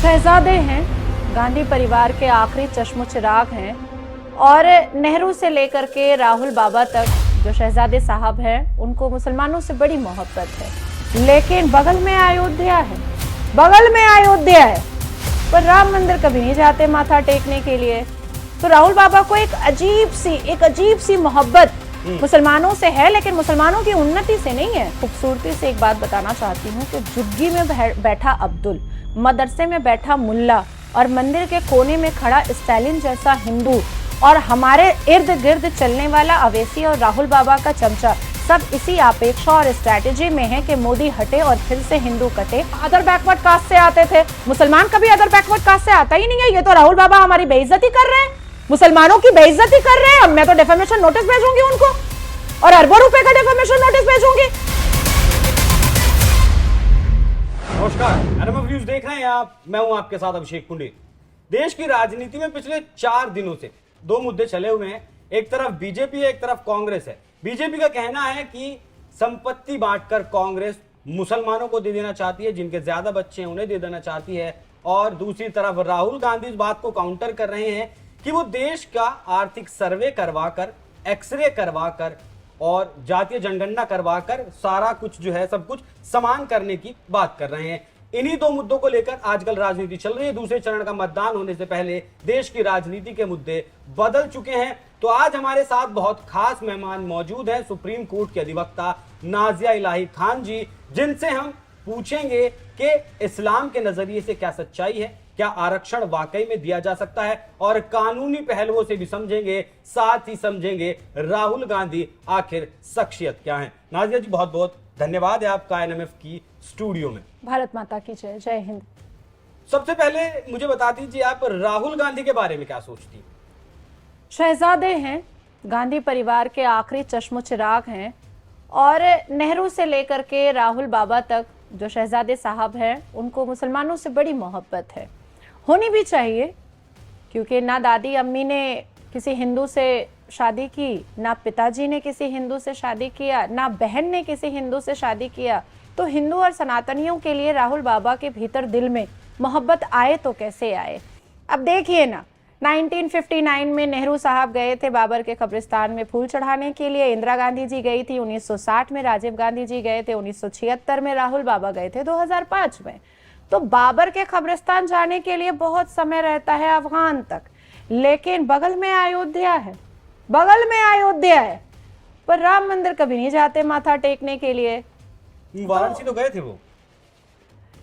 शहजादे हैं, गांधी परिवार के आखिरी चश्मो चिराग हैं और नेहरू से लेकर के राहुल बाबा तक जो शहजादे साहब हैं उनको मुसलमानों से बड़ी मोहब्बत है। लेकिन बगल में अयोध्या है, बगल में अयोध्या है, पर राम मंदिर कभी नहीं जाते माथा टेकने के लिए। तो राहुल बाबा को एक अजीब सी मोहब्बत मुसलमानों से है, लेकिन मुसलमानों की उन्नति से नहीं है। खूबसूरती से एक बात बताना चाहती हूँ कि झुग्गी में बैठा अब्दुल, मदरसे में बैठा मुल्ला और मंदिर के कोने में खड़ा स्टालिन जैसा हिंदू और हमारे इर्द गिर्द चलने वाला अवैसी और राहुल बाबा का चमचा, सब इसी अपेक्षा और स्ट्रैटेजी में है कि मोदी हटे और फिर से हिंदू कटे। अदर बैकवर्ड कास्ट से आते थे, मुसलमान कभी अदर बैकवर्ड कास्ट से आता ही नहीं है। ये तो राहुल बाबा हमारी बेइज्जती कर रहे हैं, मुसलमानों की बेइज्जती कर रहे हैं। मैं तो डेफेमेशन नोटिस भेजूंगी उनको और अरबों रुपए का डेफेमेशन नोटिस भेजूंगी। नमस्कार, एनएमएफ न्यूज देख रहे हैं आप। मैं हूं आपके साथ अभिषेक पुंडित। देश की राजनीति में पिछले 4 दिनों से 2 मुद्दे चले हुए हैं। एक तरफ बीजेपी है, एक तरफ कांग्रेस है। बीजेपी का कहना है कि संपत्ति बांटकर कांग्रेस मुसलमानों को दे देना चाहती है, जिनके ज्यादा बच्चे हैं उन्हें दे देना चाहती है। और दूसरी तरफ राहुल गांधी इस बात को काउंटर कर रहे हैं कि वो देश का आर्थिक सर्वे करवाकर, एक्सरे करवाकर और जातीय जनगणना करवाकर सारा कुछ जो है सब कुछ समान करने की बात कर रहे हैं। इन्हीं 2 मुद्दों को लेकर आजकल राजनीति चल रही है। दूसरे चरण का मतदान होने से पहले देश की राजनीति के मुद्दे बदल चुके हैं। तो आज हमारे साथ बहुत खास मेहमान मौजूद हैं, सुप्रीम कोर्ट के अधिवक्ता नाजिया इलाही खान जी, जिनसे हम पूछेंगे कि इस्लाम के नजरिए से क्या सच्चाई है, क्या आरक्षण वाकई में दिया जा सकता है, और कानूनी पहलुओं से भी समझेंगे, साथ ही समझेंगे राहुल गांधी आखिर शख्सियत क्या है। नाजिया जी, बहुत बहुत धन्यवाद है आपका एनएमएफ की स्टूडियो में। भारत माता की जय, जय हिंद। सबसे पहले मुझे बता दीजिए, आप राहुल गांधी के बारे में क्या सोचती हैं? शहजादे हैं, गांधी परिवार के आखिरी चश्मो चिराग हैं और नेहरू से लेकर के राहुल बाबा तक जो शहजादे साहब हैं उनको मुसलमानों से बड़ी मोहब्बत है। होनी भी चाहिए, क्योंकि ना दादी अम्मी ने किसी हिंदू से शादी की, ना पिताजी ने किसी हिंदू से शादी किया, ना बहन ने किसी हिंदू से शादी किया। तो हिंदू और सनातनियों के लिए राहुल बाबा के भीतर दिल में मोहब्बत आए तो कैसे आए। अब देखिए ना, 1959 में नेहरू साहब गए थे बाबर के कब्रिस्तान में फूल चढ़ाने के लिए, इंदिरा गांधी जी गई थी 1960 में, राजीव गांधी जी गए थे 1976 में, राहुल बाबा गए थे 2005 में। तो बाबर के कब्रिस्तान जाने के लिए बहुत समय रहता है अफगान तक, लेकिन बगल में अयोध्या है, बगल में अयोध्या है, पर राम मंदिर कभी नहीं जाते माथा टेकने के लिए। वाराणसी तो गए थे वो?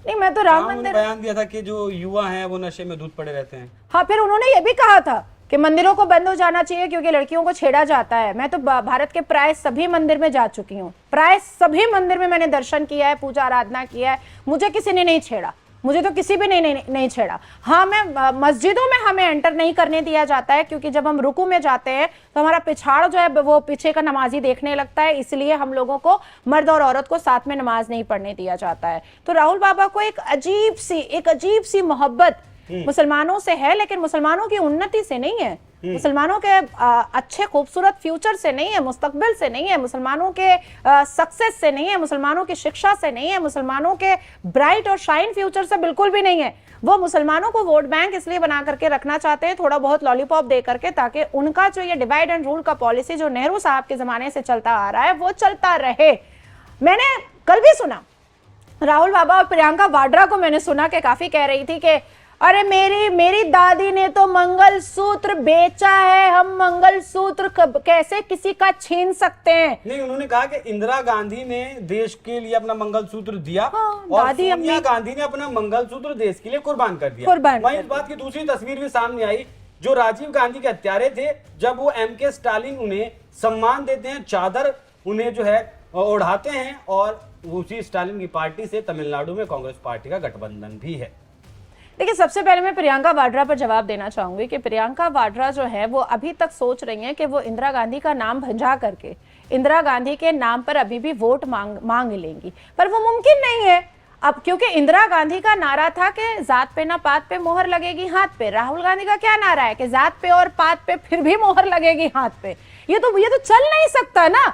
नहीं, मैं तो राम मंदिर बयान दिया था कि जो युवा हैं वो नशे में धुत पड़े रहते हैं। हाँ, फिर उन्होंने ये भी कहा था कि मंदिरों को बंद हो जाना चाहिए क्योंकि लड़कियों को छेड़ा जाता है। मैं तो भारत के प्राय सभी मंदिर में जा चुकी हूँ, प्राय सभी मंदिर में मैंने दर्शन किया है, पूजा आराधना किया है, मुझे किसी ने नहीं छेड़ा, मुझे तो किसी भी नहीं छेड़ा। हाँ, मैं मस्जिदों में हमें एंटर नहीं करने दिया जाता है, क्योंकि जब हम रुकू में जाते हैं तो हमारा पिछाड़ जो है वो पीछे का नमाजी देखने लगता है, इसलिए हम लोगों को, मर्द और औरत को साथ में नमाज नहीं पढ़ने दिया जाता है। तो राहुल बाबा को एक अजीब सी मोहब्बत मुसलमानों से है, लेकिन मुसलमानों की उन्नति से नहीं है, मुसलमानों के अच्छे खूबसूरत फ्यूचर से नहीं है, मुस्तकबिल से नहीं है, मुसलमानों के सक्सेस से नहीं है, मुसलमानों की शिक्षा से नहीं है, मुसलमानों के ब्राइट और शाइन फ्यूचर से बिल्कुल भी नहीं है। वो मुसलमानों को वोट बैंक इसलिए बना करके रखना चाहते हैं, थोड़ा बहुत लॉलीपॉप दे करके, ताकि उनका जो ये डिवाइड एंड रूल का पॉलिसी जो नेहरू साहब के जमाने से चलता आ रहा है वो चलता रहे। मैंने कल भी सुना राहुल बाबा और प्रियंका वाड्रा को, मैंने सुना कि काफी कह रही थी कि अरे मेरी दादी ने तो मंगलसूत्र बेचा है, हम मंगलसूत्र कैसे किसी का छीन सकते हैं। नहीं, उन्होंने कहा कि इंदिरा गांधी ने देश के लिए अपना मंगलसूत्र दिया, हाँ, और सोनिया गांधी ने अपना मंगलसूत्र देश के लिए कुर्बान कर दिया। वहीं इस बात की दूसरी तस्वीर भी सामने आई, जो राजीव गांधी के हत्यारे थे, जब वो एमके स्टालिन उन्हें सम्मान देते हैं, चादर उन्हें जो है ओढ़ाते हैं, और उसी स्टालिन की पार्टी से तमिलनाडु में कांग्रेस पार्टी का गठबंधन भी है। देखिए, सबसे पहले मैं प्रियंका वाड्रा पर जवाब देना चाहूंगी कि प्रियंका वाड्रा जो है वो अभी तक सोच रही हैं कि वो इंदिरा गांधी का नाम भंजा करके इंदिरा गांधी के नाम पर अभी भी वोट मांग लेंगी, पर वो मुमकिन नहीं है। अब क्योंकि इंदिरा गांधी का नारा था कि जात पे ना पात पे मोहर लगेगी हाथ पे, राहुल गांधी का क्या नारा है कि जात पे और पात पे फिर भी मोहर लगेगी हाथ पे। ये तो चल नहीं सकता ना।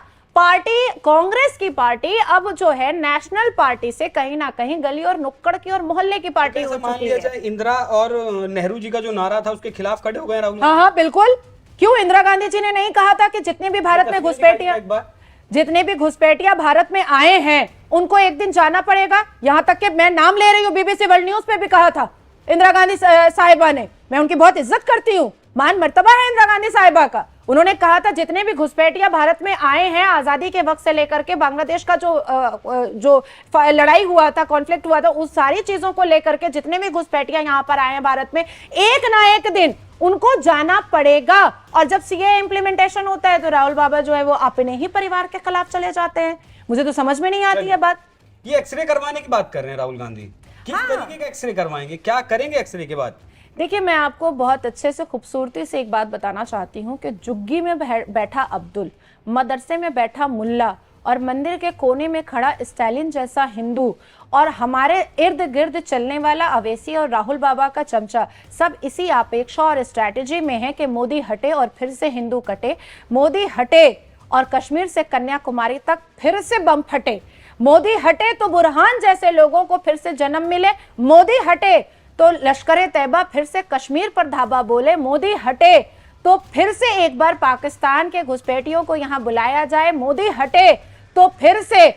पार्टी, कांग्रेस की पार्टी अब जो है नेशनल पार्टी से कहीं ना कहीं गली और नुक्कड़ की और मोहल्ले की पार्टी हो मान चुकी लिया है। जाए इंदिरा और नेहरू जी का जो नारा था उसके खिलाफ खड़े हो गए राहुल हाँ हाँ बिल्कुल। क्यों इंदिरा गांधी जी ने नहीं कहा था कि जितने भी भारत में घुसपैठियां, एक बार जितने भी घुसपैठियां भारत में आए हैं उनको एक दिन जाना पड़ेगा। यहां तक कि मैं नाम ले रही हूं, बीबीसी वर्ल्ड न्यूज पे भी कहा था इंदिरा गांधी साहिबा ने, मैं उनकी बहुत इज्जत करती हूं, मान मर्तबा है इंदिरा गांधी साहिबा का। उन्होंने कहा था जितने भी घुसपैठियां भारत में आए हैं आजादी के वक्त से लेकर के बांग्लादेश का जो लड़ाई हुआ था, कॉन्फ्लिक्ट हुआ था, उस सारी चीजों को लेकर के जितने भी घुसपैठियां यहां पर आए हैं भारत में, एक ना एक दिन उनको जाना पड़ेगा। और जब सीए इम्प्लीमेंटेशन होता है तो राहुल बाबा जो है वो अपने ही परिवार के खिलाफ चले जाते हैं। मुझे तो समझ में नहीं आती है बात। ये एक्सरे करवाने की बात कर रहे हैं राहुल गांधी, किस तरीके का एक्सरे करवाएंगे, क्या करेंगे एक्सरे के बाद? देखिए मैं आपको बहुत अच्छे से खूबसूरती से एक बात बताना चाहती हूँ कि जुग्गी में बैठा अब्दुल, मदरसे में बैठा मुल्ला और मंदिर के कोने में खड़ा स्टालिन जैसा हिंदू और हमारे इर्द गिर्द चलने वाला अवैसी और राहुल बाबा का चमचा, सब इसी अपेक्षा और स्ट्रैटेजी में है कि मोदी हटे और फिर से हिंदू कटे, मोदी हटे और कश्मीर से कन्याकुमारी तक फिर से बम फटे, मोदी हटे तो बुरहान जैसे लोगों को फिर से जन्म मिले, मोदी हटे तो लश्कर तैयबा फिर से कश्मीर पर धावा बोले, मोदी हटे तो फिर से एक बार पाकिस्तान के घुसपैठियों को यहां बुलाया जाए, मोदी हटे तो फिर से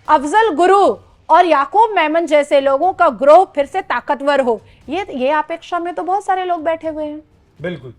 अफजल गुरु और याकूब मेमन जैसे लोगों का ग्रोह फिर से ताकतवर हो। ये अपेक्षा में तो बहुत सारे लोग बैठे हुए हैं। बिल्कुल।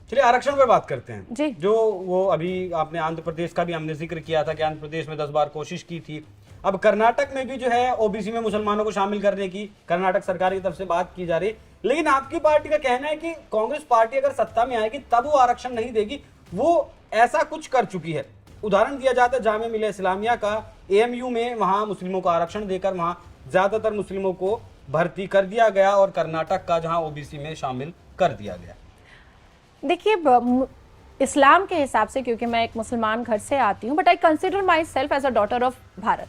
चलिए आरक्षण पर बात करते हैं जी। जो वो अभी आपने आंध्र प्रदेश का भी हमने जिक्र किया था कि आंध्र प्रदेश में 10 बार कोशिश की थी, अब कर्नाटक में भी जो है ओबीसी में मुसलमानों को शामिल करने की कर्नाटक सरकार की तरफ से बात की जा रही है, लेकिन आपकी पार्टी का कहना है कि कांग्रेस पार्टी अगर सत्ता में आएगी तब वो आरक्षण नहीं देगी, वो ऐसा कुछ कर चुकी है। उदाहरण दिया जाता है जामिया मिलिया इस्लामिया का, एएमयू में वहां मुस्लिमों को आरक्षण देकर वहां ज्यादातर मुस्लिमों को भर्ती कर दिया गया और कर्नाटक का जहां ओबीसी में शामिल कर दिया गया। देखिए इस्लाम के हिसाब से, क्योंकि मैं एक मुसलमान घर से आती हूँ, but I consider myself as a daughter of Bharat.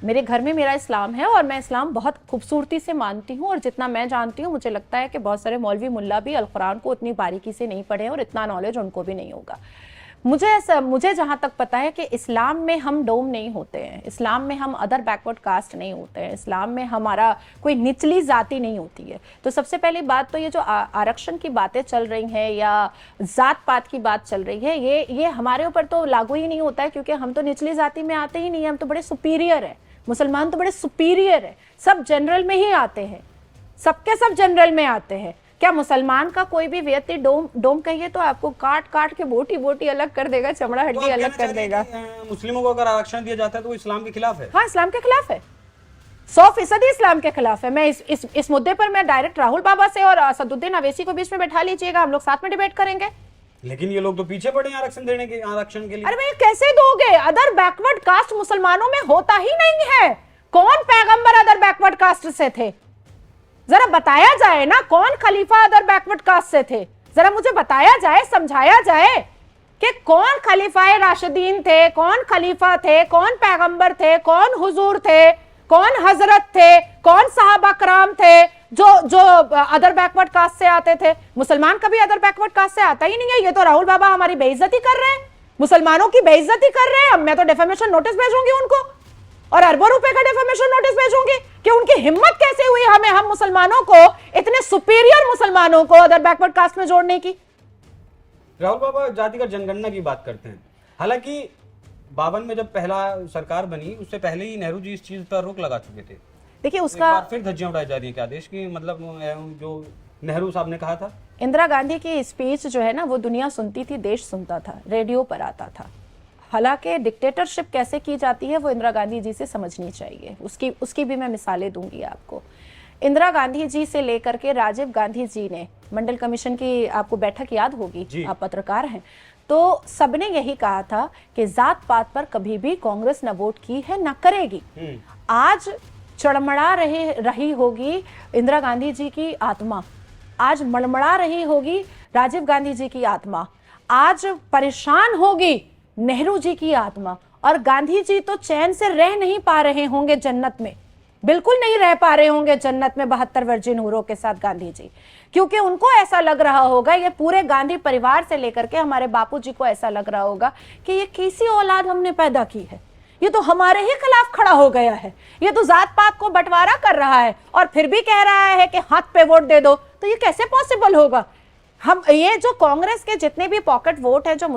मेरे घर में मेरा इस्लाम है और मैं इस्लाम बहुत खूबसूरती से मानती हूँ और जितना मैं जानती हूँ मुझे लगता है कि बहुत सारे मौलवी मुल्ला भी अल कुरान को उतनी बारीकी से नहीं पढ़े और इतना नॉलेज उनको भी नहीं होगा। मुझे जहाँ तक पता है कि इस्लाम में हम डोम नहीं होते हैं, इस्लाम में हम अदर बैकवर्ड कास्ट नहीं होते हैं, इस्लाम में हमारा कोई निचली जाति नहीं होती है। तो सबसे पहली बात तो ये जो आरक्षण की बातें चल रही हैं या जात पात की बात चल रही है, ये हमारे ऊपर तो लागू ही नहीं होता है, क्योंकि हम तो निचली जाति में आते ही नहीं है, हम तो बड़े सुपीरियर है। मुसलमान तो बड़े सुपीरियर है, सब जनरल में ही आते हैं, सबके सब जनरल में आते हैं। क्या मुसलमान का कोई भी व्यक्ति डोम कहिए तो आपको काट काट के बोटी बोटी अलग कर देगा, चमड़ा हड्डी अलग कर देगा। मुस्लिमों को अगर आरक्षण दिया जाता है तो वो इस्लाम के खिलाफ है? हाँ, इस्लाम के खिलाफ है, 100% इस्लाम के खिलाफ है। मैं इस मुद्दे पर मैं डायरेक्ट राहुल बाबा से और असदुद्दीन अवैसी को बीच में बैठा लीजिएगा, हम लोग साथ में डिबेट करेंगे। लेकिन ये लोग तो पीछे पड़े हैं आरक्षण के लिए। अरे भाई कैसे दोगे? अदर बैकवर्ड कास्ट मुसलमानों में होता ही नहीं है। कौन पैगंबर अदर बैकवर्ड कास्ट से थे? जरा बताया जाए ना, कौन खलीफा अदर बैकवर्ड कास्ट से थे? जरा मुझे बताया जाए, समझाया जाए कि कौन खलीफाए राशिदीन थे, कौन खलीफा थे, कौन पैगंबर थे, कौन हुजूर थे, कौन हजरत थे, कौन साहबा कराम थे जो अदर बैकवर्ड कास्ट से आते थे। मुसलमान कभी अदर बैकवर्ड कास्ट से आता ही नहीं है। ये तो राहुल बाबा हमारी बेइज्जती कर रहे हैं, मुसलमानों की बेइज्जती कर रहे हैं। मैं तो डिफेमेशन नोटिस भेजूंगी उनको और अरबों रुपए का डिफेमेशन नोटिस भेजूंगी कि उनकी हिम्मत कैसे हुई हम मुसलमानों को, इतने सुपीरियर मुसलमानों को अदर बैकवर्ड कास्ट में जोड़ने की। राहुल बाबा जातिगत जनगणना की बात करते हैं, हालांकि 52 में जब पहला सरकार बनी उससे पहले ही नेहरू जी इस चीज पर रोक लगा चुके थे। देखिए उसका फिर धज्जियां उड़ाई जा रही है क्या देश की, मतलब जो नेहरू साहब ने कहा था। इंदिरा गांधी की स्पीच जो है ना वो दुनिया सुनती थी, देश सुनता था, रेडियो पर आता था। हालांकि डिक्टेटरशिप कैसे की जाती है वो इंदिरा गांधी जी से समझनी चाहिए, उसकी भी मैं मिसालें दूंगी आपको। इंदिरा गांधी जी से लेकर के राजीव गांधी जी ने मंडल कमीशन की आपको बैठक याद होगी, आप पत्रकार हैं, तो सबने यही कहा था कि जात पात पर कभी भी कांग्रेस न वोट की है न करेगी। आज चड़मड़ा रही होगी इंदिरा गांधी जी की आत्मा, आज मड़मड़ा रही होगी राजीव गांधी जी की आत्मा, आज परेशान होगी नेहरू जी की आत्मा, और गांधी जी तो चैन से रह नहीं पा रहे होंगे जन्नत में, बिल्कुल नहीं रह पा रहे होंगे जन्नत में 72 वर्जिन हूरों के साथ गांधी जी, क्योंकि उनको ऐसा लग रहा होगा, ये पूरे गांधी परिवार से लेकर के हमारे बापूजी को ऐसा लग रहा होगा कि ये कैसी औलाद हमने पैदा की है, ये तो हमारे ही खिलाफ खड़ा हो गया है, ये तो जात पात को बंटवारा कर रहा है और फिर भी कह रहा है कि हाथ पे वोट दे दो। तो ये कैसे पॉसिबल होगा? हम ये जो कांग्रेस के जितने भी पॉकेट वोट है, जो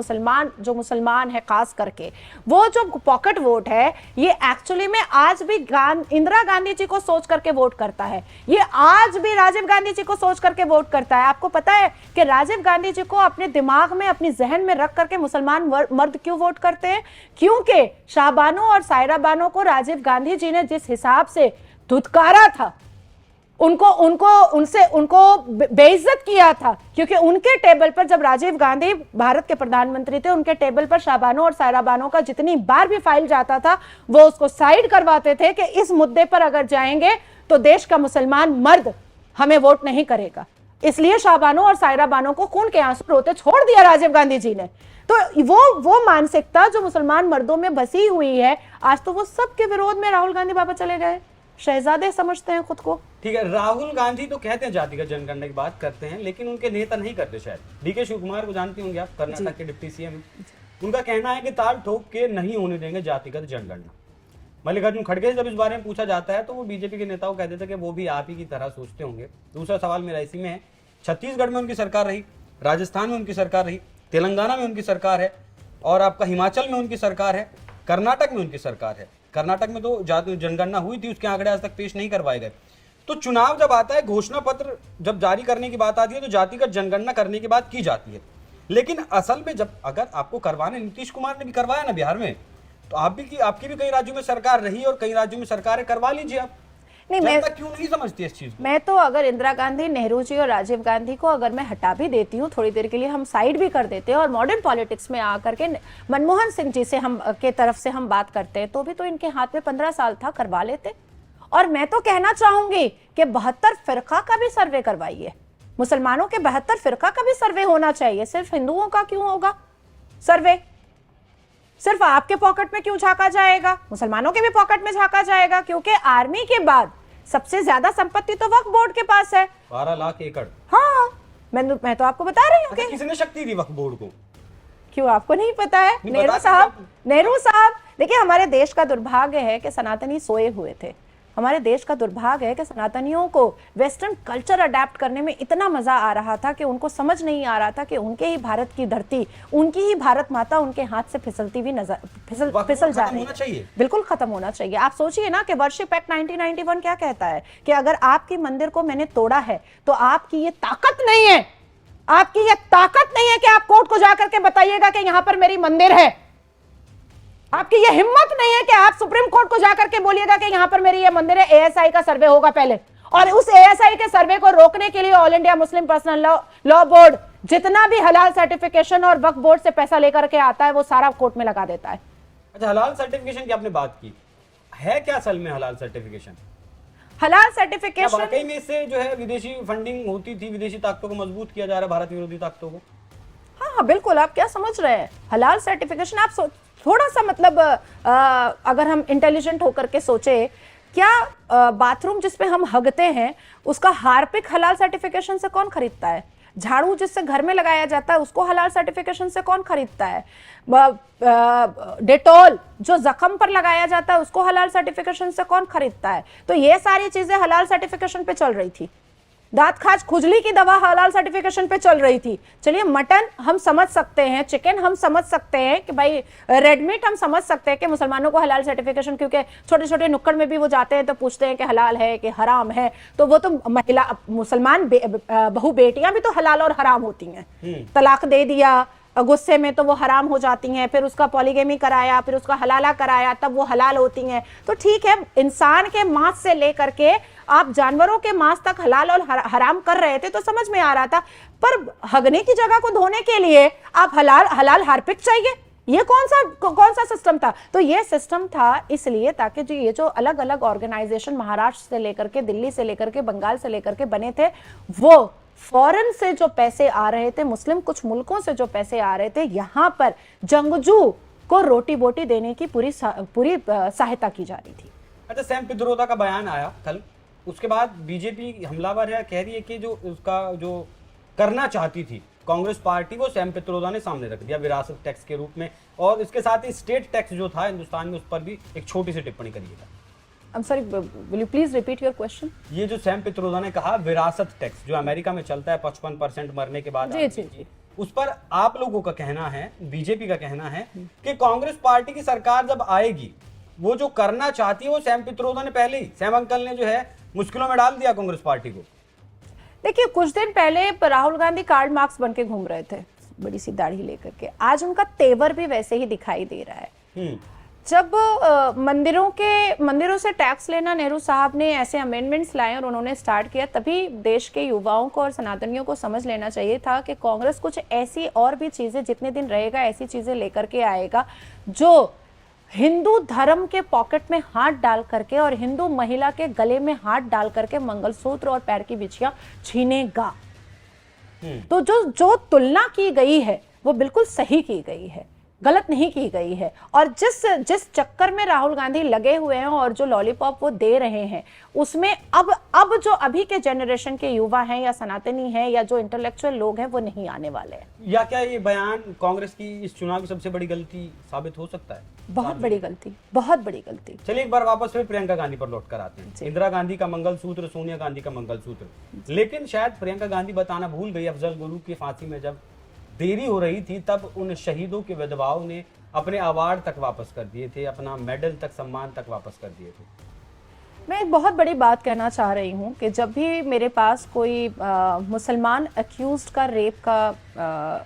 मुसलमान है खास करके, वो जो पॉकेट वोट है, ये एक्चुअली में आज भी इंदिरा गांधी जी को सोच करके वोट करता है, ये आज भी राजीव गांधी जी को सोच करके वोट करता है। आपको पता है कि राजीव गांधी जी को अपने दिमाग में, अपनी जहन में रख करके मुसलमान मर्द क्यों वोट करते हैं? क्योंकि शाहबानो और सायरा बानो को राजीव गांधी जी ने जिस हिसाब से धुतकारा था, उनको बेइज्जत किया था, क्योंकि उनके टेबल पर जब राजीव गांधी भारत के प्रधानमंत्री थे, उनके टेबल पर शाहबानो और सायरा बानो का जितनी बार भी फाइल जाता था, वो उसको साइड करवाते थे कि इस मुद्दे पर अगर जाएंगे तो देश का मुसलमान मर्द हमें वोट नहीं करेगा। इसलिए शाहबानो और सायरा बानो को खून के आंसू रोते छोड़ दिया राजीव गांधी जी ने। तो वो मानसिकता जो मुसलमान मर्दों में बसी हुई है, आज तो वो सबके विरोध में राहुल गांधी बाबा चले गए, शहजादे समझते हैं खुद को। ठीक है, राहुल गांधी तो कहते हैं जातिगत जनगणना की बात करते हैं, लेकिन उनके नेता नहीं करते। शायद डीके शिव कुमार को जानती होंगे आप, कर्नाटक के डिप्टी सीएम। उनका कहना है कि ताल ठोक के नहीं होने देंगे जातिगत जनगणना। मल्लिकार्जुन खड़गे से जब इस बारे में पूछा जाता है तो वो बीजेपी के नेताओं कहते थे कि वो भी आप ही की तरह सोचते होंगे। दूसरा सवाल मेरा इसी में है, छत्तीसगढ़ में उनकी सरकार रही, राजस्थान में उनकी सरकार रही, तेलंगाना में उनकी सरकार है, और आपका हिमाचल में उनकी सरकार है, कर्नाटक में उनकी सरकार है। कर्नाटक में तो जनगणना हुई थी, उसके आंकड़े आज तक पेश नहीं करवाए गए। तो चुनाव जब आता है, घोषणा पत्र जब जारी करने की बात आती है, तो जातिगत जनगणना करने की बात की जाती है। लेकिन असल में जब अगर आपको करवाने, नीतीश कुमार ने भी करवाया ना बिहार में, तो आपकी भी कई राज्यों में सरकार रही और कई राज्यों में सरकारें, करवा लीजिए आप। नहीं, जनता क्यों नहीं समझती इस चीज को? मैं तो अगर इंदिरा गांधी, नेहरू जी और राजीव गांधी को अगर मैं हटा भी देती हूँ, थोड़ी देर के लिए हम साइड भी कर देते हैं और मॉडर्न पॉलिटिक्स में आकर के मनमोहन सिंह जी से हम के तरफ से हम बात करते हैं, तो भी तो इनके हाथ में 15 साल था, करवा लेते। और मैं तो कहना चाहूंगी कि 72 फिरका का भी सर्वे करवाइए, मुसलमानों के 72 फिरका का भी सर्वे होना चाहिए। सिर्फ हिंदुओं का क्यों होगा सर्वे? सिर्फ आपके पॉकेट में क्यों झांका जाएगा? मुसलमानों के भी पॉकेट में झांका जाएगा, क्योंकि आर्मी के बाद सबसे ज्यादा संपत्ति तो वक्फ बोर्ड के पास है, 12 लाख एकड़। हाँ, मैं तो आपको बता रही हूँ कि किसने शक्ति दी वक्फ बोर्ड को? क्यों आपको नहीं पता है? नेहरू साहब देखिए, हमारे देश का दुर्भाग्य है कि सनातनी सोए हुए थे। हमारे देश का दुर्भाग्य है कि सनातनियों को वेस्टर्न कल्चर अडेप्ट करने में इतना मजा आ रहा था कि उनको समझ नहीं आ रहा था कि उनके ही भारत की धरती, उनकी ही भारत माता उनके हाथ से फिसलती हुई फिसल जा रही है। बिल्कुल खत्म होना चाहिए। आप सोचिए ना कि वर्शिप एक्ट 1991 क्या कहता है कि अगर आपकी मंदिर को मैंने तोड़ा है तो आपकी ये ताकत नहीं है, आपकी ये ताकत नहीं है कि आप कोर्ट को जाकर के बताइएगा कि यहां पर मेरी मंदिर है। आपकी ये हिम्मत नहीं है कि आप सुप्रीम कोर्ट को जाकर के बोलिएगा कि यहां पर मेरी ये मंदिर है। एएसआई का सर्वे होगा पहले, और उस एएसआई के सर्वे को रोकने के लिए all India Muslim personal law board जितना भी हलाल सर्टिफिकेशन और वक्फ बोर्ड से पैसा लेकर के आता है, वो सारा कोर्ट में लगा देता है। अच्छा, हलाल सर्टिफिकेशन की आपने बात की, है क्या असल में हलाल सर्टिफिकेशन? हलाल सर्टिफिकेशन वाकई में इससे जो है विदेशी फंडिंग होती थी, विदेशी ताकतों को मजबूत किया जा रहा है, भारत विरोधी ताकतों को। हाँ, बिल्कुल। आप क्या समझ रहे हैं हलाल सर्टिफिकेशन? आप थोड़ा सा मतलब अगर हम इंटेलिजेंट होकर के सोचे, क्या बाथरूम जिसपे हम हगते हैं उसका हार्पिक हलाल सर्टिफिकेशन से कौन खरीदता है? झाड़ू जिससे घर में लगाया जाता है उसको हलाल सर्टिफिकेशन से कौन खरीदता है? डेटॉल जो जख्म पर लगाया जाता है उसको हलाल सर्टिफिकेशन से कौन खरीदता है? तो ये सारी चीजें हलाल सर्टिफिकेशन पे चल रही थी। दांत खाज खुजली की दवा हलाल सर्टिफिकेशन पे चल रही थी। चलिए, मटन हम समझ सकते हैं, चिकन हम समझ सकते हैं कि भाई रेड मीट हम समझ सकते हैं कि मुसलमानों को हलाल सर्टिफिकेशन, क्योंकि छोटे छोटे नुक्कड़ में भी वो जाते हैं तो पूछते हैं कि हलाल है कि हराम है, तो वो तो महिला मुसलमान बहू बेटियां भी तो हलाल और हराम होती हैं। तलाक दे दिया गुस्से में तो वो हराम हो जाती हैं, फिर उसका पॉलीगेमी कराया, फिर उसका हलाला कराया, तब वो हलाल होती हैं। तो ठीक है, इंसान के मांस से लेकर के आप जानवरों के मांस तक हलाल और हराम कर रहे थे तो समझ में आ रहा था, पर हगने की जगह को धोने के लिए आप हलाल हार्पिक चाहिए? ये कौन सा सिस्टम था? तो ये सिस्टम था इसलिए ताकि जो ये जो अलग अलग ऑर्गेनाइजेशन महाराष्ट्र से लेकर के, दिल्ली से लेकर के, बंगाल से लेकर के बने थे, वो फॉरेन से जो पैसे आ रहे थे, मुस्लिम कुछ मुल्कों से जो पैसे आ रहे थे, यहां पर जंगजू को रोटी बोटी देने की पूरी सहायता की जा रही थी। अच्छा, सैम पित्रोदा का बयान आया कल उसके बाद बीजेपी हमलावर है, कह रही है कि जो उसका जो करना चाहती थी कांग्रेस पार्टी, वो सैम पित्रोदा ने सामने रख दिया विरासत टैक्स के रूप में, और इसके साथ ही स्टेट टैक्स जो था हिंदुस्तान में उस पर भी एक छोटी सी टिप्पणी करिएगा। I'm sorry, will you please repeat your question? ये जो सैम पित्रोदा ने कहा विरासत टैक्स जो अमेरिका में चलता है 55% मरने के बाद, जी। उस पर आप लोगों का कहना है, बीजेपी का कहना है कि कांग्रेस पार्टी की सरकार जब आएगी वो जो करना चाहती है वो सैम पित्रोदा ने पहले ही, सैम अंकल ने जो है मुश्किलों में डाल दिया कांग्रेस पार्टी को। देखिए, कुछ दिन पहले राहुल गांधी कार्ल मार्क्स बन के घूम रहे थे बड़ी सी दाढ़ी लेकर के, आज उनका तेवर भी वैसे ही दिखाई दे रहा है। जब मंदिरों से टैक्स लेना नेहरू साहब ने ऐसे अमेंडमेंट्स लाए और उन्होंने स्टार्ट किया, तभी देश के युवाओं को और सनातनियों को समझ लेना चाहिए था कि कांग्रेस कुछ ऐसी और भी चीजें, जितने दिन रहेगा ऐसी चीजें लेकर के आएगा जो हिंदू धर्म के पॉकेट में हाथ डाल करके और हिंदू महिला के गले में हाथ डाल करके मंगलसूत्र और पैर की बिछियां छीनेगा। तो जो तुलना की गई है वो बिल्कुल सही की गई है, गलत नहीं की गई है। और जिस चक्कर में राहुल गांधी लगे हुए हैं और जो लॉलीपॉप वो दे रहे हैं, उसमें अब जो अभी के जनरेशन के युवा हैं या सनातनी हैं या जो इंटेलेक्चुअल लोग हैं वो नहीं आने वाले हैं। या क्या ये बयान कांग्रेस की इस चुनाव की सबसे बड़ी गलती साबित हो सकता है? बहुत बड़ी गलती, बहुत बड़ी गलती। चलिए एक बार वापस फिर प्रियंका गांधी पर लौट कर आते हैं। इंदिरा गांधी का मंगलसूत्र, सोनिया गांधी का मंगलसूत्र, लेकिन शायद प्रियंका गांधी बताना भूल गई, अफजल गुरु की फांसी में जब देरी हो रही थी तब उन शहीदों के विधवाओं ने अपने अवार्ड तक वापस कर दिए थे, अपना मेडल तक, सम्मान तक वापस कर दिए थे। मैं एक बहुत बड़ी बात कहना चाह रही हूँ कि जब भी मेरे पास कोई मुसलमान अक्यूज्ड का रेप का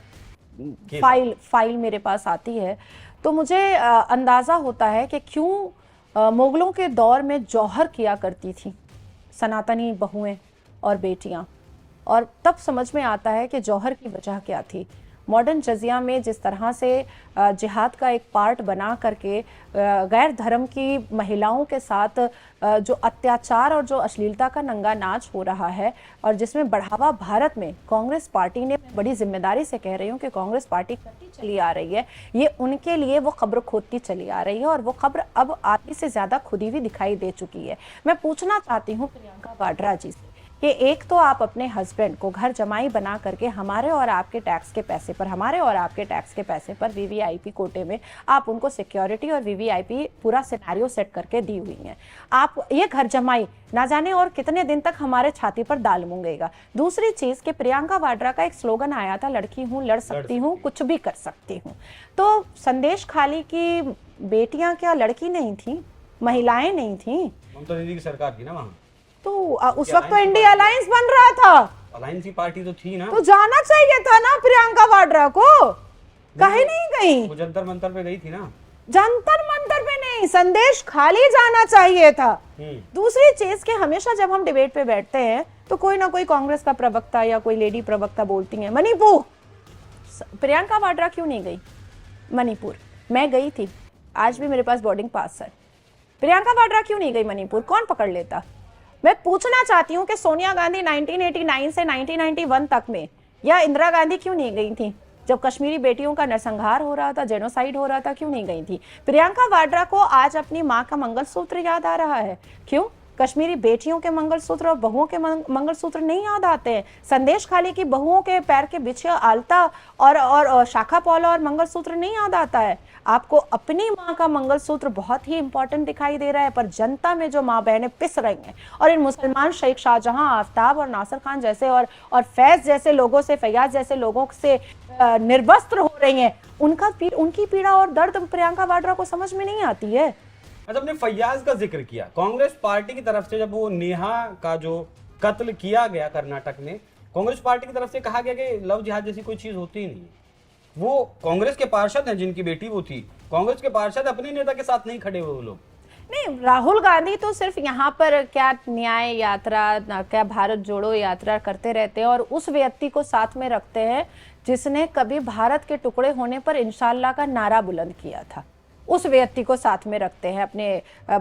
फाइल मेरे पास आती है तो मुझे अंदाज़ा होता है कि क्यों मुगलों के दौर में जौहर किया करती थी सनातनी बहुएं और बेटियां, और तब समझ में आता है कि जौहर की वजह क्या थी। मॉडर्न जजिया में जिस तरह से जिहाद का एक पार्ट बना करके गैर धर्म की महिलाओं के साथ जो अत्याचार और जो अश्लीलता का नंगा नाच हो रहा है और जिसमें बढ़ावा भारत में कांग्रेस पार्टी ने, बड़ी जिम्मेदारी से कह रही हूँ कि कांग्रेस पार्टी करती चली आ रही है, ये उनके लिए वो खबर खोदती चली आ रही है और वो खबर अब आधी से ज़्यादा खुदी हुई दिखाई दे चुकी है। मैं पूछना चाहती हूँ प्रियंका वाड्रा जी से कि एक तो आप अपने हस्बैंड को घर जमाई बना करके हमारे और आपके टैक्स के पैसे पर वीवीआईपी कोटे में आप उनको सिक्योरिटी और वीवीआईपी पूरा सिनेरियो सेट करके दी हुई हैं। आप ये घर जमाई ना जाने और कितने दिन तक हमारे छाती पर दाल मूंगेगा। दूसरी चीज कि प्रियंका वाड्रा का एक स्लोगन आया था, लड़की हूँ, लड़ सकती हूँ, कुछ भी कर सकती हूँ। तो संदेश खाली की बेटियां क्या लड़की नहीं थी, महिलाएं नहीं थी? ममता दीदी की सरकार थी ना वहाँ, तो उस वक्त तो इंडिया अलायंस बन रहा था, अलायंस की पार्टी तो थी ना, तो जाना चाहिए था ना प्रियंका वाड्रा को, कहीं नहीं गई? वो जंतर मंतर पे गई थी ना। जंतर मंतर पे नहीं, संदेश खाली जाना चाहिए था। दूसरी चीज कि हमेशा जब हम डिबेट पे बैठते हैं तो कोई ना कोई कांग्रेस का प्रवक्ता या कोई लेडी प्रवक्ता बोलती है मणिपुर, प्रियंका वाड्रा क्यों नहीं गई मणिपुर? मैं गई थी, आज भी मेरे पास बोर्डिंग पास है। प्रियंका वाड्रा क्यों नहीं गई मणिपुर? कौन पकड़ लेता? मैं पूछना चाहती हूँ कि सोनिया गांधी 1989 से 1991 तक में या इंदिरा गांधी क्यों नहीं गई थी? जब कश्मीरी बेटियों का नरसंहार हो रहा था, जेनोसाइड हो रहा था, क्यों नहीं गई थी? प्रियंका वाड्रा को आज अपनी माँ का मंगलसूत्र याद आ रहा है, क्यों? कश्मीरी बेटियों के मंगलसूत्र और बहुओं के मंगलसूत्र नहीं याद आते हैं? संदेश खाली की बहुओं के पैर के बिछिया आलता और शाखा पौला और मंगलसूत्र नहीं याद आता है? आपको अपनी माँ का मंगलसूत्र बहुत ही इंपॉर्टेंट दिखाई दे रहा है, पर जनता में जो माँ बहनें पिस रही हैं और इन मुसलमान शेख शाहजहां, आफ्ताब और नासिर खान जैसे और फैज जैसे लोगों से, फैयाज जैसे लोगों से निर्वस्त्र हो रही हैं, उनकी पीड़ा और दर्द प्रियंका वाड्रा को समझ में नहीं आती है। अच्छा, आपने फैयाज का जिक्र किया, कांग्रेस पार्टी की तरफ से जब वो नेहा का जो कत्ल किया गया कर्नाटक में, कांग्रेस पार्टी की तरफ से कहा गया कि लव जिहाद जैसी कोई चीज होती ही नहीं। वो कांग्रेस के पार्षद हैं जिनकी बेटी वो थी, कांग्रेस के पार्षद अपने नेता के साथ नहीं खड़े हुए वो लोग। नहीं, राहुल गांधी तो सिर्फ यहाँ पर क्या न्याय यात्रा, क्या भारत जोड़ो यात्रा करते रहते हैं और उस व्यक्ति को साथ में रखते हैं जिसने कभी भारत के टुकड़े होने पर इंशाल्लाह का नारा बुलंद किया था। उस व्यक्ति को साथ में रखते हैं अपने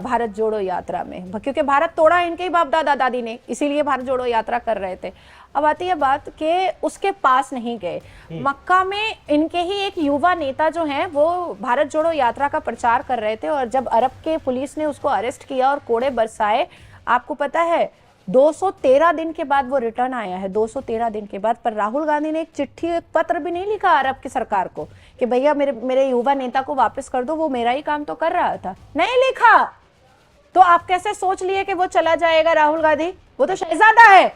भारत जोड़ो यात्रा में, क्योंकि भारत तोड़ा इनके ही बाप दादा दादी ने, इसीलिए भारत जोड़ो यात्रा कर रहे थे। अब आती है बात कि उसके पास नहीं गए। मक्का में इनके ही एक युवा नेता जो हैं वो भारत जोड़ो यात्रा का प्रचार कर रहे थे और जब अरब के पुलिस ने उसको अरेस्ट किया और कोड़े बरसाए, आपको पता है 213 दिन के बाद वो रिटर्न आया है, 213 दिन के बाद। पर राहुल गांधी ने एक चिट्ठी, एक पत्र भी नहीं लिखा अरब की सरकार को कि भैया मेरे युवा नेता को वापस कर दो, वो मेरा ही काम तो कर रहा था, नहीं लिखा। तो आप कैसे सोच लिए कि वो चला जाएगा राहुल गांधी? वो तो शहजादा है,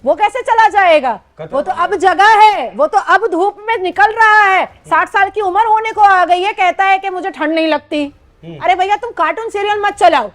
वो कैसे चला जाएगा? वो तो अब जगह है, वो तो अब धूप में निकल रहा है, 60 साल की उम्र होने को आ गई है, कहता है कि मुझे ठंड नहीं लगती। अरे भैया तुम कार्टून सीरियल मत चलाओ,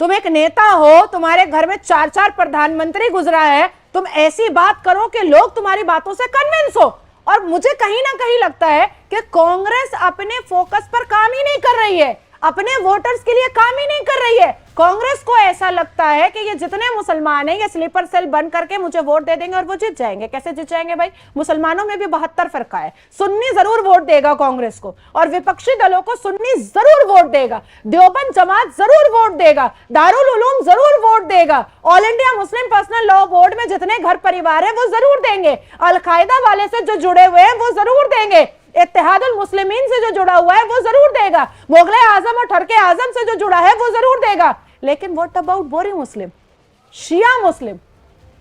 तुम एक नेता हो, तुम्हारे घर में 4 प्रधानमंत्री गुजरा है, तुम ऐसी बात करो कि लोग तुम्हारी बातों से कन्विंस हो। और मुझे कहीं ना कहीं लगता है कि कांग्रेस अपने फोकस पर काम ही नहीं कर रही है, अपने वोटर्स के लिए काम ही नहीं कर रही है। कांग्रेस को ऐसा लगता है कि ये जितने मुसलमान हैं ये स्लीपर सेल बन करके मुझे वोट दे देंगे और वो जीत जाएंगे। कैसे जीत जाएंगे भाई? मुसलमानों में भी 72 फरका है, सुन्नी जरूर वोट देगा कांग्रेस को, और विपक्षी दलों को सुन्नी जरूर वोट देगा, देवबंद जमात जरूर वोट देगा, दारुल उलूम जरूर वोट देगा, all India Muslim personal law board में जितने घर परिवार है वो जरूर देंगे, अलकायदा वाले से जो जुड़े हुए हैं वो जरूर देंगे, इत्तेहादुल मुस्लिमीन से जो जुड़ा हुआ है वो जरूर देगा, मुगल आजम और ठरके आजम से जो जुड़ा है वो जरूर देगा। लेकिन व्हाट अबाउट बोरी मुस्लिम, शिया मुस्लिम,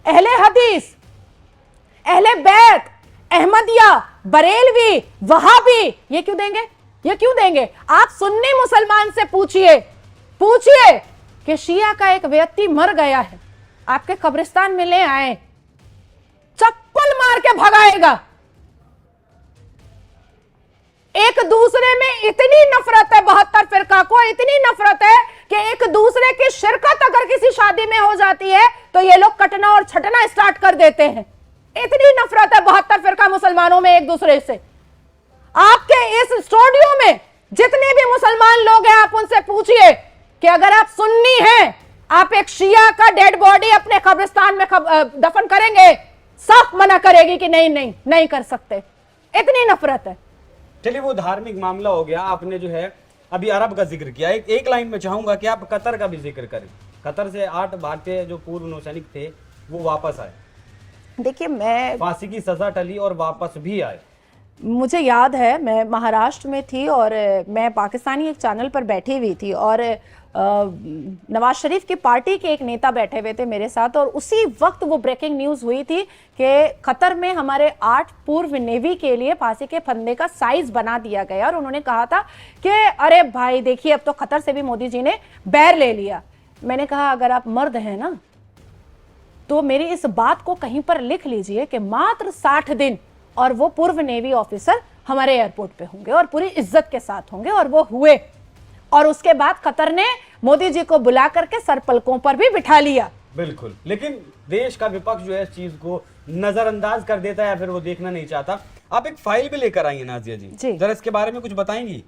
अहले हदीस, अहले बैत, अहमदिया, बरेलवी, वहाबी, ये क्यों देंगे? ये क्यों देंगे? आप सुन्नी मुसलमान से पूछिए कि शिया का एक व्यक्ति मर गया है, आपके कब्रिस्तान में ले आए, चप्पल मार के भगाएगा। एक दूसरे में इतनी नफरत है 72 फिरका को, इतनी नफरत है कि एक दूसरे की शिरकत अगर किसी शादी में हो जाती है तो ये लोग कटना और छटना स्टार्ट कर देते हैं। इतनी नफरत है 72 फिरका मुसलमानों में एक दूसरे से। आपके इस स्टूडियो में जितने भी मुसलमान लोग हैं, आप उनसे पूछिए कि अगर आप सुन्नी हैं, आप एक शिया का डेड बॉडी अपने कब्रिस्तान में दफन करेंगे? साफ मना करेगी कि नहीं कर सकते। इतनी नफरत है। चलिए वो धार्मिक मामला हो गया, आपने जो है अभी अरब का जिक्र किया। एक लाइन में चाहूंगा कि आप कतर का भी जिक्र करें। कतर से 8 भारतीय जो पूर्व नौसैनिक थे वो वापस आए। देखिए, मैं फांसी की सजा टली और वापस भी आए। मुझे याद है मैं महाराष्ट्र में थी और मैं पाकिस्तानी एक चैनल पर बैठी हुई थी और नवाज शरीफ की पार्टी के एक नेता बैठे हुए थे मेरे साथ, और उसी वक्त वो ब्रेकिंग न्यूज़ हुई थी कि कतर में हमारे 8 पूर्व नेवी के लिए फांसी के फंदे का साइज बना दिया गया। और उन्होंने कहा था कि अरे भाई देखिए, अब तो कतर से भी मोदी जी ने बैर ले लिया। मैंने कहा अगर आप मर्द हैं ना तो मेरी इस बात को कहीं पर लिख लीजिए कि मात्र 60 दिन और वो पूर्व नेवी ऑफिसर हमारे एयरपोर्ट पे होंगे और पूरी इज्जत के साथ होंगे। और वो हुए, और उसके बाद कतर ने मोदी जी को बुला करके सर पलकों पर भी बिठा लिया। बिल्कुल, लेकिन देश का विपक्ष जो है इस चीज को नजरअंदाज कर देता है या फिर वो देखना नहीं चाहता। आप एक फाइल भी लेकर आई हैं नाजिया जी, जरा इसके बारे में कुछ बताएंगी?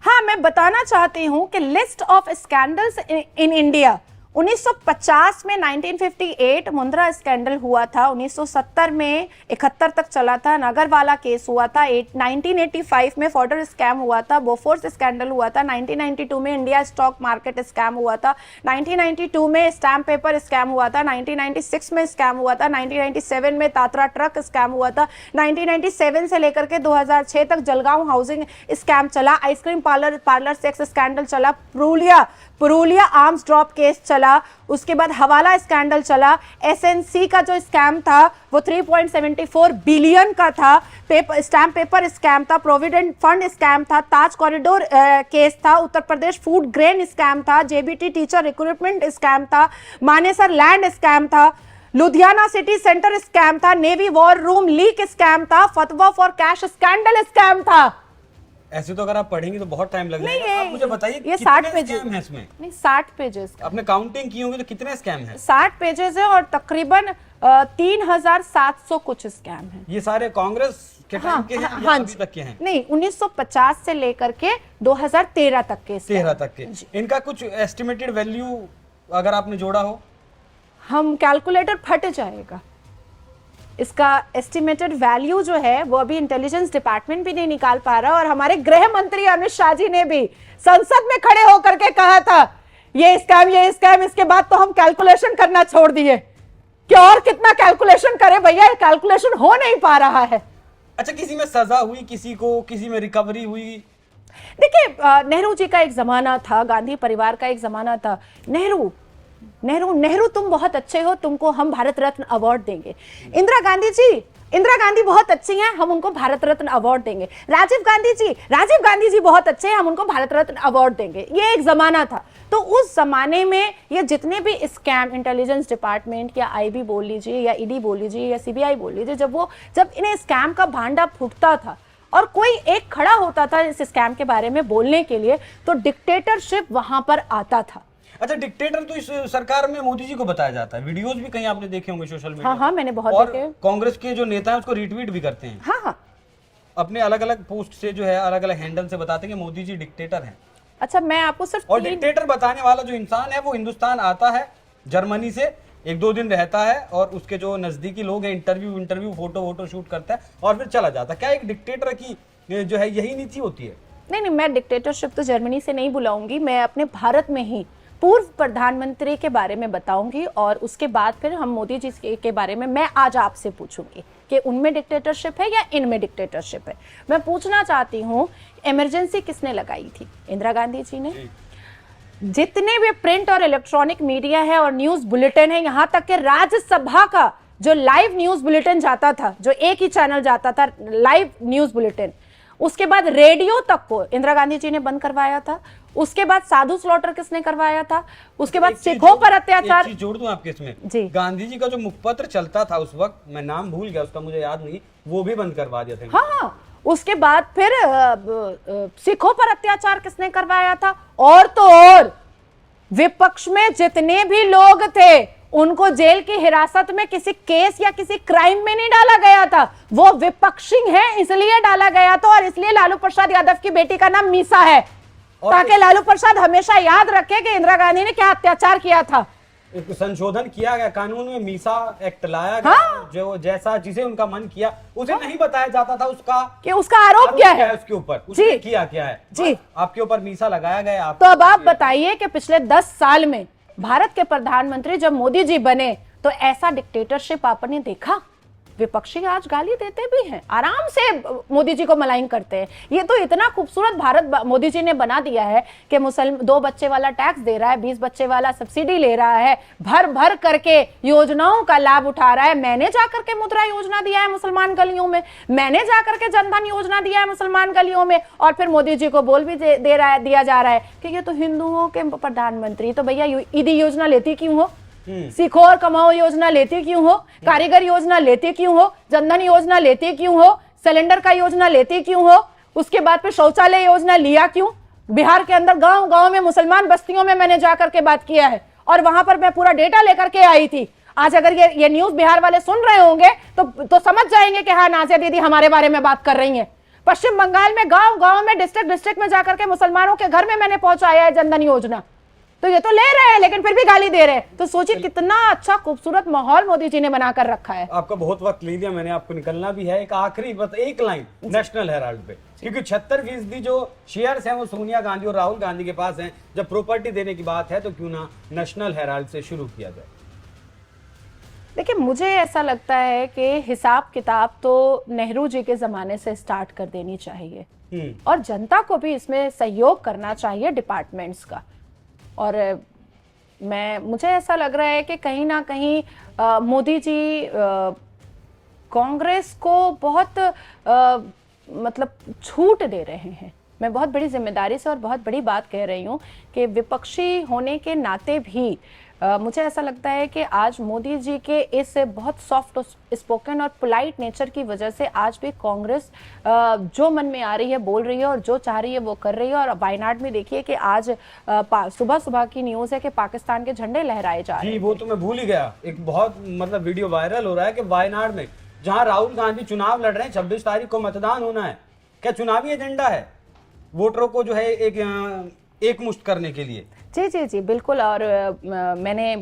हाँ, मैं बताना चाहती हूं कि list of scandals in India 1950 में 1958 मुंद्रा स्कैंडल हुआ था, 1970 में 71 तक चला था, नगरवाला केस हुआ था, 1985 में फॉर्डर स्कैम हुआ था, बोफोर्स स्कैंडल हुआ था, 1992 में इंडिया स्टॉक मार्केट स्कैम हुआ था, 1992 में स्टैम्प पेपर स्कैम हुआ था, 1996 में स्कैम हुआ था, 1997 में तात्रा ट्रक स्कैम हुआ था, 1997 से लेकर के 2006 तक जलगांव हाउसिंग स्कैम चला, आइसक्रीम पार्लर सेक्स स्कैंडल चला, पुरुलिया आर्म्स ड्रॉप केस चला, उसके बाद हवाला स्कैंडल चला, एसएनसी का जो स्कैम था वो 3.74 बिलियन का था, स्टैम्प पेपर स्कैम था, प्रोविडेंट फंड स्कैम था, ताज कॉरिडोर केस था, Uttar Pradesh food grain scam था, जेबीटी टीचर रिक्रूटमेंट स्कैम था, मानेसर लैंड स्कैम था, लुधियाना सिटी सेंटर स्कैम था, navy war room leak scam था, फतवा फॉर कैश स्कैंडल स्कैम था। ऐसे तो अगर आप पढ़ेंगे तो बहुत टाइम लग जाएगा। आप मुझे बताइए ये 60 पेजेस है इसमें? नहीं, 60 पेजेस। आपने काउंटिंग की होगी तो कितने स्कैम हैं? 60 पेजेस है और तकरीबन 3700 कुछ स्कैम है। ये सारे कांग्रेस के टाइम के हैं या अभी तक के हैं? नहीं, 1950 से लेकर के 2013 तक के। 13 तक के। इनका कुछ एस्टिमेटेड वैल्यू अगर आपने जोड़ा हो? हम कैलकुलेटर फट जाएगा। इसका एस्टिमेटेड वैल्यू जो है वो अभी इंटेलिजेंस डिपार्टमेंट भी नहीं निकाल पा रहा, और हमारे गृह मंत्री अमित शाह जी ने भी संसद में खड़े होकर के कहा था ये स्कैम, इसके बाद तो हम कैलकुलेशन करना छोड़ दिए कि और कितना कैलकुलेशन करे भैया, कैलकुलेशन हो नहीं पा रहा है। अच्छा, किसी में सजा हुई, किसी में रिकवरी हुई? देखिए, नेहरू जी का एक जमाना था, गांधी परिवार का एक जमाना था। नेहरू नेहरू नेहरू तुम बहुत अच्छे हो, तुमको हम भारत रत्न अवार्ड देंगे। इंदिरा गांधी बहुत अच्छी हैं, हम उनको भारत रत्न अवार्ड देंगे। राजीव गांधी जी बहुत अच्छे हैं, हम उनको भारत रत्न अवार्ड देंगे। ये एक जमाना था। तो उस जमाने में ये जितने भी स्कैम, इंटेलिजेंस डिपार्टमेंट या आईबी बोल लीजिए या ईडी बोल लीजिए या सीबीआई बोल लीजिए, जब इन्हें स्कैम का भांडा फूटता था और कोई एक खड़ा होता था इस स्कैम के बारे में बोलने के लिए, तो डिक्टेटरशिप वहां पर आता था। अच्छा, डिक्टेटर तो इस सरकार में मोदी जी को बताया जाता है। वीडियोस भी कहीं आपने देखे होंगे सोशल मीडिया। हाँ, मैंने बहुत देखे। कांग्रेस के जो नेता हैं उसको रिट्वीट भी करते हैं। हाँ, अपने अलग अलग पोस्ट से जो है, अलग अलग हैंडल से बताते हैं कि मोदी जी डिक्टेटर हैं। अच्छा, मैं आपको सिर्फ और डिक्टेटर बताने वाला जो इंसान है वो हिंदुस्तान आता है जर्मनी से, 1-2 दिन रहता है और उसके जो नजदीकी लोग हैं इंटरव्यू फोटो शूट करता है और फिर चला जाता है। क्या एक डिक्टेटर की जो है यही नीति होती है? नहीं, मैं डिक्टेटरशिप तो जर्मनी से नहीं बुलाऊंगी। मैं अपने भारत में ही पूर्व प्रधानमंत्री के बारे में बताऊंगी और उसके बाद फिर हम मोदी जी के बारे में मैं आज आपसे पूछूंगी कि उनमें डिक्टेटरशिप है या इनमें डिक्टेटरशिप है। मैं पूछना चाहती हूँ, इमरजेंसी किसने लगाई थी? इंदिरा गांधी जी ने। जितने भी प्रिंट और इलेक्ट्रॉनिक मीडिया है और न्यूज बुलेटिन है, यहाँ तक कि राज्यसभा का जो लाइव न्यूज बुलेटिन जाता था, जो एक ही चैनल जाता था लाइव न्यूज बुलेटिन, उसके बाद रेडियो तक को इंदिरा गांधी जी ने बंद करवाया था। उसके बाद साधु स्लॉटर किसने करवाया था? उसके बाद सिखों पर अत्याचार। एक चीज जोड़ दूं आपके इसमें जी। गांधी जी का जो मुखपत्र चलता था उस वक्त, मैं नाम भूल गया उसका, मुझे याद नहीं, वो भी बंद करवा दिया था। हाँ, उसके बाद फिर सिखों पर अत्याचार किसने करवाया था? और तो और विपक्ष में जितने भी लोग थे उनको जेल की हिरासत में किसी केस या किसी क्राइम में नहीं डाला गया था, वो विपक्षी है इसलिए डाला गया था। और इसलिए लालू प्रसाद यादव की बेटी का नाम मीसा है, ताकि लालू प्रसाद हमेशा याद रखे कि इंदिरा गांधी ने क्या अत्याचार किया था। एक संशोधन किया गया कानून में, मीसा एक्ट लाया गया। हाँ? जो जैसा जिसे उनका मन किया उसे नहीं बताया जाता था उसका कि उसका आरोप क्या है उसके ऊपर, उसने किया क्या है जी। आपके ऊपर मीसा लगाया गया। तो अब आप बताइए कि पिछले 10 साल में भारत के प्रधानमंत्री जब मोदी जी बने तो ऐसा डिक्टेटरशिप आपने देखा? विपक्षी आज गाली देते भी हैं, आराम से मोदी जी को मलाइन करते हैं। ये तो इतना खूबसूरत भारत मोदी जी ने बना दिया है कि 2 बच्चे वाला टैक्स दे रहा है, 20 बच्चे वाला सब्सिडी ले रहा है, भर भर करके योजनाओं का लाभ उठा रहा है। मैंने जाकर के मुद्रा योजना दिया है मुसलमान गलियों में, मैंने जाकर के जनधन योजना दिया है मुसलमान गलियों में, और फिर मोदी जी को बोल भी दिया जा रहा है कि ये तो हिंदुओं के प्रधानमंत्री, तो भैया ईडी योजना लेती क्यों हो? सीखो और कमाओ योजना लेते क्यों हो? कारीगर योजना लेते क्यों हो? जनधन योजना लेते क्यों हो? सिलेंडर का योजना लेते क्यों हो? उसके बाद फिर शौचालय योजना लिया क्यों? बिहार के अंदर गांव गांव में मुसलमान बस्तियों में मैंने जाकर के बात किया है और वहां पर मैं पूरा डेटा लेकर के आई थी। आज अगर ये न्यूज बिहार वाले सुन रहे होंगे तो समझ जाएंगे कि हाँ, नाजिया दीदी हमारे बारे में बात कर रही है। पश्चिम बंगाल में गांव गांव में डिस्ट्रिक्ट में जाकर के मुसलमानों के घर में मैंने पहुंचाया है जनधन योजना। तो ये तो ले रहे हैं लेकिन फिर भी गाली दे रहे हैं। तो सोचिए कितना अच्छा खूबसूरत माहौल मोदी जी ने बनाकर रखा है। आपका बहुत वक्त ले लिया मैंने, आपको निकलना भी है। एक आखिरी एक लाइन नेशनल हेराल्ड पे, क्योंकि 76% जो शेयर्स हैं वो सोनिया गांधी और राहुल गांधी के पास हैं। जब प्रॉपर्टी देने की बात है तो क्यों ना नेशनल हेराल्ड से शुरू किया जाए। देखिए, मुझे ऐसा लगता है कि हिसाब किताब तो नेहरू जी के जमाने से स्टार्ट कर देनी चाहिए और जनता को भी इसमें सहयोग करना चाहिए डिपार्टमेंट्स का। और मुझे ऐसा लग रहा है कि कहीं ना कहीं मोदी जी कांग्रेस को बहुत मतलब छूट दे रहे हैं। मैं बहुत बड़ी जिम्मेदारी से और बहुत बड़ी बात कह रही हूँ कि विपक्षी होने के नाते भी मुझे ऐसा लगता है कि आज मोदी जी के इस बहुत सॉफ्ट स्पोकन और पोलाइट नेचर की वजह से आज भी कांग्रेस जो मन में आ रही है बोल रही है और जो चाह रही है वो कर रही है। और वायनाड में देखिए कि आज सुबह सुबह की न्यूज़ है कि पाकिस्तान के झंडे लहराए जा रहे हैं। वो तो मैं भूल ही गया। एक बहुत मतलब वीडियो वायरल हो रहा है कि वायनाड में जहां राहुल गांधी चुनाव लड़ रहे हैं, 26 तारीख को मतदान होना है। क्या चुनावी एजेंडा है वोटरों को जो है एक मुश्त करने के लिए? जी जी जी बिल्कुल। और मैंने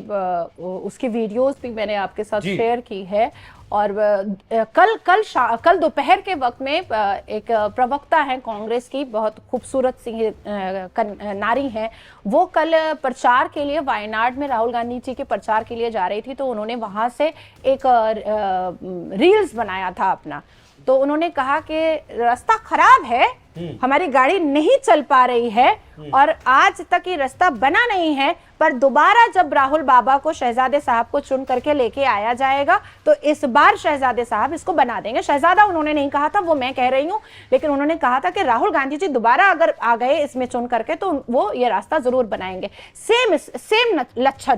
उसकी वीडियोस भी मैंने आपके साथ शेयर की है। और कल दोपहर के वक्त में एक प्रवक्ता है कांग्रेस की, बहुत खूबसूरत सी नारी हैं, वो कल प्रचार के लिए वायनाड में राहुल गांधी जी के प्रचार के लिए जा रही थी। तो उन्होंने वहां से एक रील्स बनाया था अपना, तो उन्होंने कहा कि रास्ता खराब है, हमारी गाड़ी नहीं चल पा रही है और आज तक ये रास्ता बना नहीं है, पर दोबारा जब राहुल बाबा को, शहजादे साहब को चुन करके लेके आया जाएगा तो इस बार शहजादे साहब इसको बना देंगे। शहजादा उन्होंने नहीं कहा था, वो मैं कह रही हूं, लेकिन उन्होंने कहा था कि राहुल गांधी जी दोबारा अगर आ गए इसमें चुन करके तो वो ये रास्ता जरूर बनाएंगे। सेम लक्षण,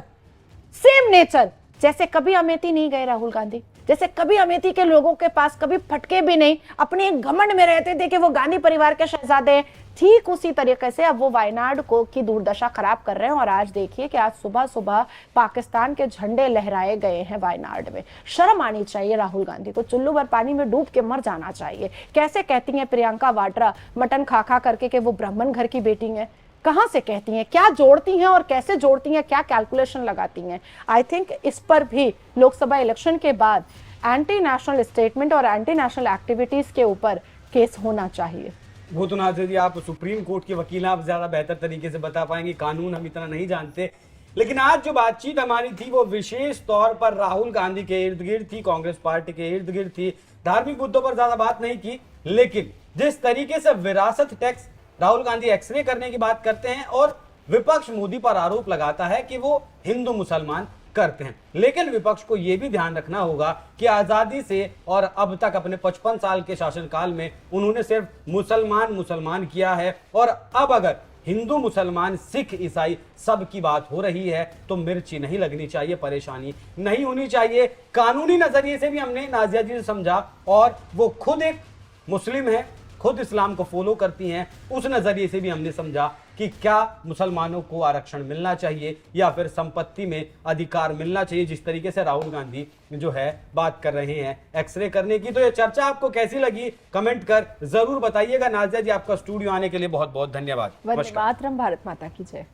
सेम नेचर, जैसे कभी अमेठी नहीं गए राहुल गांधी, जैसे कभी अमेठी के लोगों के पास कभी फटके भी नहीं, अपने एक घमंड में रहते थे कि वो गांधी परिवार के शहजादे हैं, ठीक उसी तरीके से अब वो वायनाड को की दुर्दशा खराब कर रहे हैं। और आज देखिए कि आज सुबह सुबह पाकिस्तान के झंडे लहराए गए हैं वायनाड में। शर्म आनी चाहिए राहुल गांधी को, चुल्लू भर पानी में डूब के मर जाना चाहिए। कैसे कहती हैं प्रियंका वाड्रा मटन खा खा करके कि वो ब्राह्मण घर की बेटी है, कहां से कहती हैं, क्या जोड़ती हैं और कैसे जोड़ती हैं, क्या कैलकुलेशन लगाती हैं। आई थिंक इस पर भी लोकसभा इलेक्शन के बाद एंटी नेशनल स्टेटमेंट और एंटी नेशनल एक्टिविटीज के ऊपर केस होना चाहिए। वो तो नाज़िर जी, आप सुप्रीम कोर्ट के वकील, आप ज्यादा बेहतर तरीके से बता पाएंगे, कानून हम इतना नहीं जानते। लेकिन आज जो बातचीत हमारी थी वो विशेष तौर पर राहुल गांधी के इर्द गिर्द थी, कांग्रेस पार्टी के इर्द गिर्द थी। धार्मिक मुद्दों पर ज्यादा बात नहीं की, लेकिन जिस तरीके से विरासत टैक्स राहुल गांधी एक्सरे करने की बात करते हैं और विपक्ष मोदी पर आरोप लगाता है कि वो हिंदू मुसलमान करते हैं, लेकिन विपक्ष को यह भी ध्यान रखना होगा कि आजादी से और अब तक अपने 55 साल के शासनकाल में उन्होंने सिर्फ मुसलमान किया है। और अब अगर हिंदू, मुसलमान, सिख, ईसाई सब की बात हो रही है तो मिर्ची नहीं लगनी चाहिए, परेशानी नहीं होनी चाहिए। कानूनी नजरिए से भी हमने नाजिया जी से समझा और वो खुद एक मुस्लिम है, खुद इस्लाम को फॉलो करती हैं, उस नजरिए से भी हमने समझा कि क्या मुसलमानों को आरक्षण मिलना चाहिए या फिर संपत्ति में अधिकार मिलना चाहिए। जिस तरीके से राहुल गांधी जो है बात कर रहे हैं एक्सरे करने की, तो ये चर्चा आपको कैसी लगी कमेंट कर जरूर बताइएगा। नाजिया जी, आपका स्टूडियो आने के लिए बहुत बहुत धन्यवाद। वंदे मातरम, भारत माता की जय।